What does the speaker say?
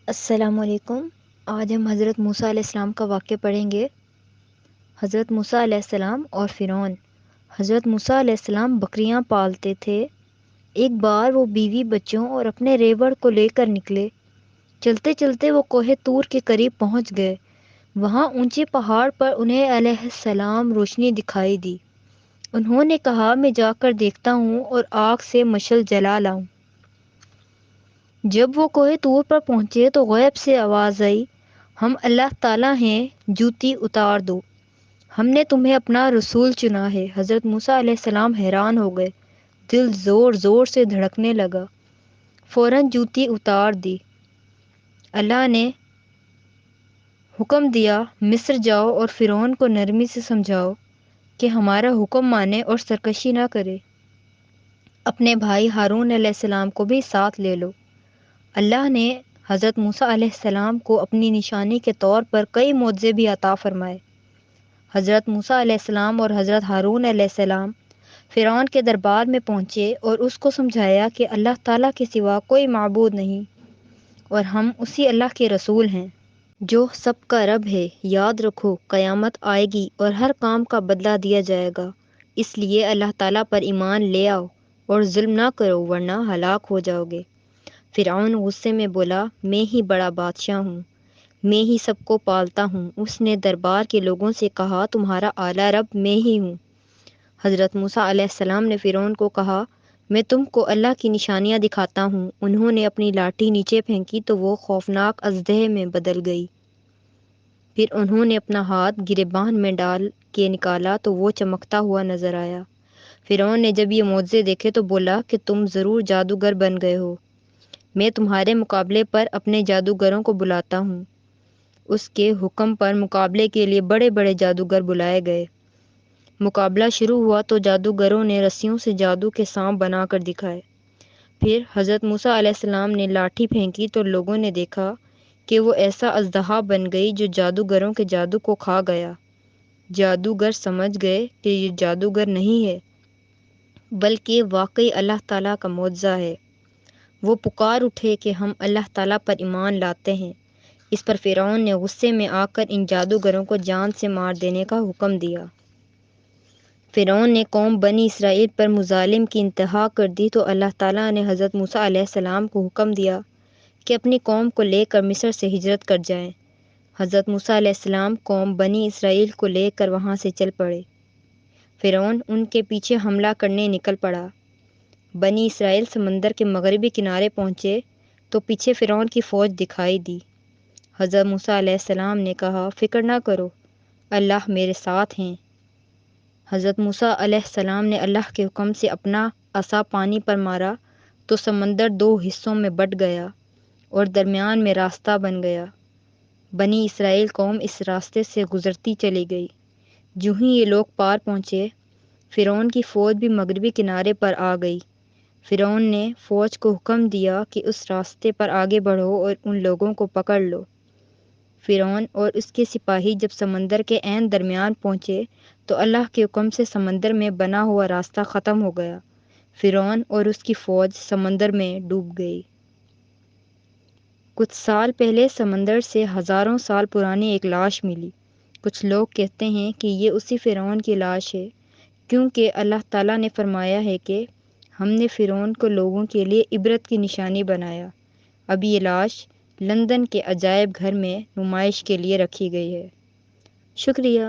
السلام علیکم۔ آج ہم حضرت موسیٰ علیہ السلام کا واقعہ پڑھیں گے۔ حضرت موسیٰ علیہ السلام اور فرعون۔ حضرت موسیٰ علیہ السلام بکریاں پالتے تھے۔ ایک بار وہ بیوی بچوں اور اپنے ریوڑ کو لے کر نکلے۔ چلتے چلتے وہ کوہ طور کے قریب پہنچ گئے۔ وہاں اونچے پہاڑ پر انہیں علیہ السلام روشنی دکھائی دی۔ انہوں نے کہا میں جا کر دیکھتا ہوں اور آگ سے مشعل جلا لاؤں۔ جب وہ کوہ طور پر پہنچے تو غیب سے آواز آئی، ہم اللہ تعالیٰ ہیں، جوتی اتار دو، ہم نے تمہیں اپنا رسول چنا ہے۔ حضرت موسیٰ علیہ السلام حیران ہو گئے، دل زور زور سے دھڑکنے لگا۔ فوراً جوتی اتار دی۔ اللہ نے حکم دیا، مصر جاؤ اور فرعون کو نرمی سے سمجھاؤ کہ ہمارا حکم مانے اور سرکشی نہ کرے۔ اپنے بھائی ہارون علیہ السلام کو بھی ساتھ لے لو۔ اللہ نے حضرت موسیٰ علیہ السلام کو اپنی نشانی کے طور پر کئی معجزے بھی عطا فرمائے۔ حضرت موسیٰ علیہ السلام اور حضرت ہارون علیہ السلام فرعون کے دربار میں پہنچے اور اس کو سمجھایا کہ اللہ تعالیٰ کے سوا کوئی معبود نہیں اور ہم اسی اللہ کے رسول ہیں جو سب کا رب ہے۔ یاد رکھو قیامت آئے گی اور ہر کام کا بدلہ دیا جائے گا، اس لیے اللہ تعالیٰ پر ایمان لے آؤ اور ظلم نہ کرو ورنہ ہلاک ہو جاؤ گے۔ فرعون غصے میں بولا، میں ہی بڑا بادشاہ ہوں، میں ہی سب کو پالتا ہوں۔ اس نے دربار کے لوگوں سے کہا، تمہارا اعلیٰ رب میں ہی ہوں۔ حضرت موسیٰ علیہ السلام نے فرعون کو کہا، میں تم کو اللہ کی نشانیاں دکھاتا ہوں۔ انہوں نے اپنی لاٹھی نیچے پھینکی تو وہ خوفناک اژدہے میں بدل گئی۔ پھر انہوں نے اپنا ہاتھ گریبان میں ڈال کے نکالا تو وہ چمکتا ہوا نظر آیا۔ فرعون نے جب یہ معجزے دیکھے تو بولا کہ تم ضرور جادوگر بن گئے ہو، میں تمہارے مقابلے پر اپنے جادوگروں کو بلاتا ہوں۔ اس کے حکم پر مقابلے کے لیے بڑے بڑے جادوگر بلائے گئے۔ مقابلہ شروع ہوا تو جادوگروں نے رسیوں سے جادو کے سانپ بنا کر دکھائے۔ پھر حضرت موسیٰ علیہ السلام نے لاٹھی پھینکی تو لوگوں نے دیکھا کہ وہ ایسا اژدہا بن گئی جو جادوگروں کے جادو کو کھا گیا۔ جادوگر سمجھ گئے کہ یہ جادوگر نہیں ہے بلکہ واقعی اللہ تعالیٰ کا معجزہ ہے۔ وہ پکار اٹھے کہ ہم اللہ تعالیٰ پر ایمان لاتے ہیں۔ اس پر فرعون نے غصے میں آ کر ان جادوگروں کو جان سے مار دینے کا حکم دیا۔ فرعون نے قوم بنی اسرائیل پر مظالم کی انتہا کر دی تو اللہ تعالیٰ نے حضرت موسیٰ علیہ السلام کو حکم دیا کہ اپنی قوم کو لے کر مصر سے ہجرت کر جائیں۔ حضرت موسیٰ علیہ السلام قوم بنی اسرائیل کو لے کر وہاں سے چل پڑے۔ فرعون ان کے پیچھے حملہ کرنے نکل پڑا۔ بنی اسرائیل سمندر کے مغربی کنارے پہنچے تو پیچھے فرعون کی فوج دکھائی دی۔ حضرت موسیٰ علیہ السلام نے کہا، فکر نہ کرو، اللہ میرے ساتھ ہیں۔ حضرت موسیٰ علیہ السلام نے اللہ کے حکم سے اپنا عصا پانی پر مارا تو سمندر دو حصوں میں بٹ گیا اور درمیان میں راستہ بن گیا۔ بنی اسرائیل قوم اس راستے سے گزرتی چلی گئی۔ جوں ہی یہ لوگ پار پہنچے، فرعون کی فوج بھی مغربی کنارے پر آ گئی۔ فرعون نے فوج کو حکم دیا کہ اس راستے پر آگے بڑھو اور ان لوگوں کو پکڑ لو۔ فرعون اور اس کے سپاہی جب سمندر کے عین درمیان پہنچے تو اللہ کے حکم سے سمندر میں بنا ہوا راستہ ختم ہو گیا۔ فرعون اور اس کی فوج سمندر میں ڈوب گئی۔ کچھ سال پہلے سمندر سے ہزاروں سال پرانی ایک لاش ملی۔ کچھ لوگ کہتے ہیں کہ یہ اسی فرعون کی لاش ہے، کیونکہ اللہ تعالیٰ نے فرمایا ہے کہ ہم نے فرعون کو لوگوں کے لیے عبرت کی نشانی بنایا۔ اب یہ لاش لندن کے عجائب گھر میں نمائش کے لیے رکھی گئی ہے۔ شکریہ۔